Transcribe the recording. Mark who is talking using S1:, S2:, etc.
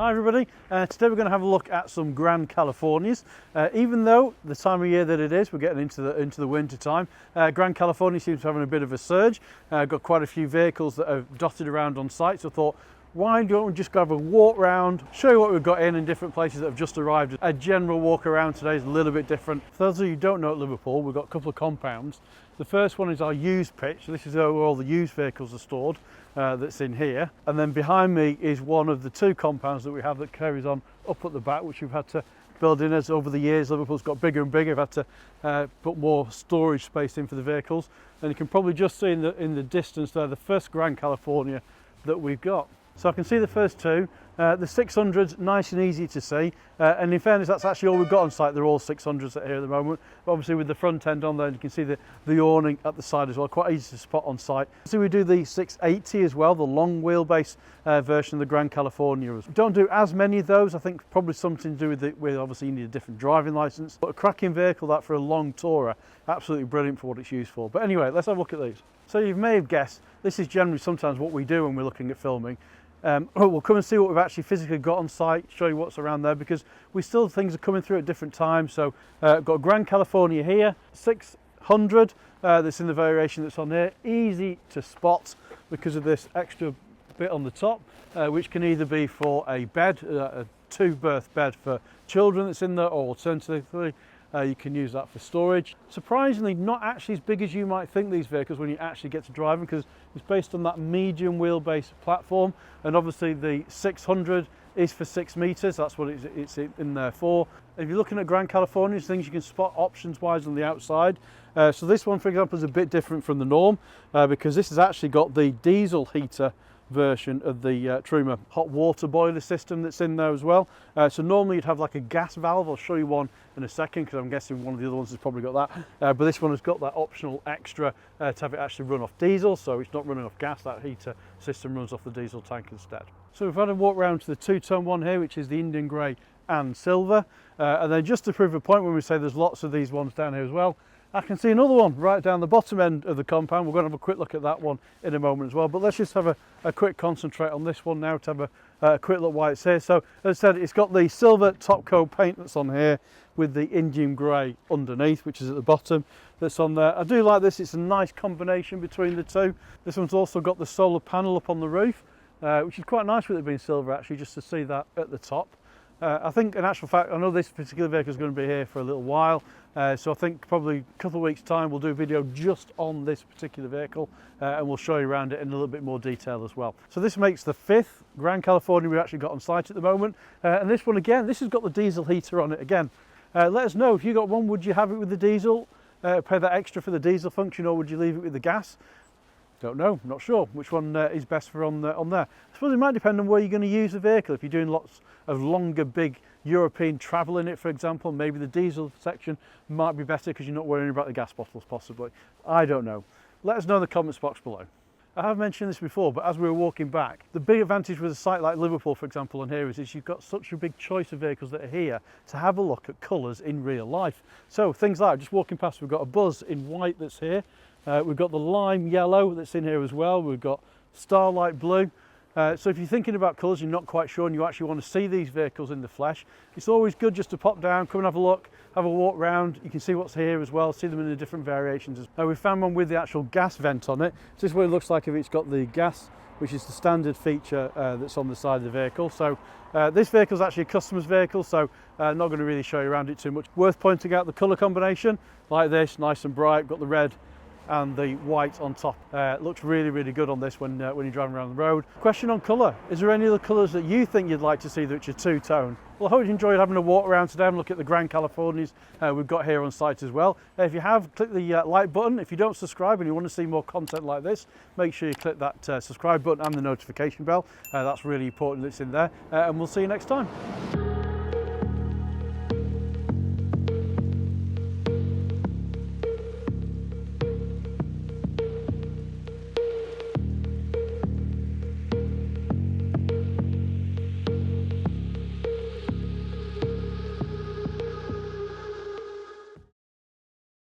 S1: Hi everybody, today we're going to have a look at some Grand Californias. Even though the time of year that it is, we're getting into the winter time, Grand California seems to be having a bit of a surge. Got quite a few vehicles that are dotted around on site, so I thought, why don't we just go have a walk around, show you what we've got in different places that have just arrived. A general walk around today is a little bit different. For those of you who don't know, at Liverpool, we've got a couple of compounds. The first one is our used pitch, so this is where all the used vehicles are stored, that's in here. And then behind me is one of the two compounds that we have that carries on up at the back, which we've had to build in as over the years. Liverpool's got bigger and bigger. We've had to put more storage space in for the vehicles. And you can probably just see in the distance there, the first Grand California that we've got. So I can see the first two. The 600s, nice and easy to see. And in fairness, that's actually all we've got on site. They're all 600s here at the moment. But obviously with the front end on there, you can see the awning at the side as well. Quite easy to spot on site. So we do the 680 as well, the long wheelbase version of the Grand California. We don't do as many of those. I think probably something to do with obviously you need a different driving license. But a cracking vehicle that for a long tourer, absolutely brilliant for what it's used for. But anyway, let's have a look at these. So you may have guessed, this is generally sometimes what we do when we're looking at filming. We'll come and see what we've actually physically got on site, show you what's around there, because things are coming through at different times. So got a Grand California here, 600, that's in the variation that's on here. Easy to spot because of this extra bit on the top, which can either be for a bed, a two-berth bed for children that's in there, or alternatively, you can use that for storage. Surprisingly, not actually as big as you might think, these vehicles, when you actually get to drive them, because it's based on that medium wheelbase platform, and obviously the 600 is for 6 meters. That's what it's in there for. If you're looking at Grand California, things you can spot options wise on the outside. So this one, for example, is a bit different from the norm, because this has actually got the diesel heater version of the Truma hot water boiler system that's in there as well. So normally you'd have like a gas valve. I'll show you one in a second, because I'm guessing one of the other ones has probably got that. But this one has got that optional extra to have it actually run off diesel, so it's not running off gas. That heater system runs off the diesel tank instead. So we've had a walk around to the two-tone one here, which is the Indian grey and silver. And then just to prove a point, when we say there's lots of these ones down here as well, I can see another one right down the bottom end of the compound. We're going to have a quick look at that one in a moment as well, but let's just have a quick concentrate on this one now to have a quick look why it's here. So as I said, it's got the silver top coat paint that's on here with the Indian grey underneath, which is at the bottom, that's on there. I do like this. It's a nice combination between the two. This one's also got the solar panel up on the roof, which is quite nice with it being silver actually, just to see that at the top. I think in actual fact, I know this particular vehicle is going to be here for a little while, so I think probably a couple of weeks time we'll do a video just on this particular vehicle, and we'll show you around it in a little bit more detail as well. So this makes the 5th Grand California we've actually got on site at the moment, and this one again, this has got the diesel heater on it again. Let us know if you got one, would you have it with the diesel, pay that extra for the diesel function, or would you leave it with the gas? Don't know, not sure which one is best for on there. I suppose it might depend on where you're going to use the vehicle. If you're doing lots of longer, big European travel in it, for example, maybe the diesel section might be better because you're not worrying about the gas bottles possibly. I don't know. Let us know in the comments box below. I have mentioned this before, but as we were walking back, the big advantage with a site like Liverpool, for example, on here is you've got such a big choice of vehicles that are here to have a look at colours in real life. So things like, just walking past, we've got a Buzz in white that's here. We've got the lime yellow that's in here as well. We've got starlight blue. So if you're thinking about colours, you're not quite sure and you actually want to see these vehicles in the flesh, it's always good just to pop down, come and have a look, have a walk round. You can see what's here as well, see them in the different variations. We found one with the actual gas vent on it. So this is what it looks like if it's got the gas, which is the standard feature that's on the side of the vehicle. So this vehicle is actually a customer's vehicle, so not going to really show you around it too much. Worth pointing out the colour combination, like this, nice and bright, got the red and the white on top. Looks really, really good on this when you're driving around the road. Question on colour, is there any other colours that you think you'd like to see which are two-tone? Well, I hope you enjoyed having a walk around today and look at the Grand Californias we've got here on site as well. If you have, click the like button. If you don't subscribe and you want to see more content like this, make sure you click that subscribe button and the notification bell. That's really important that it's in there, and we'll see you next time.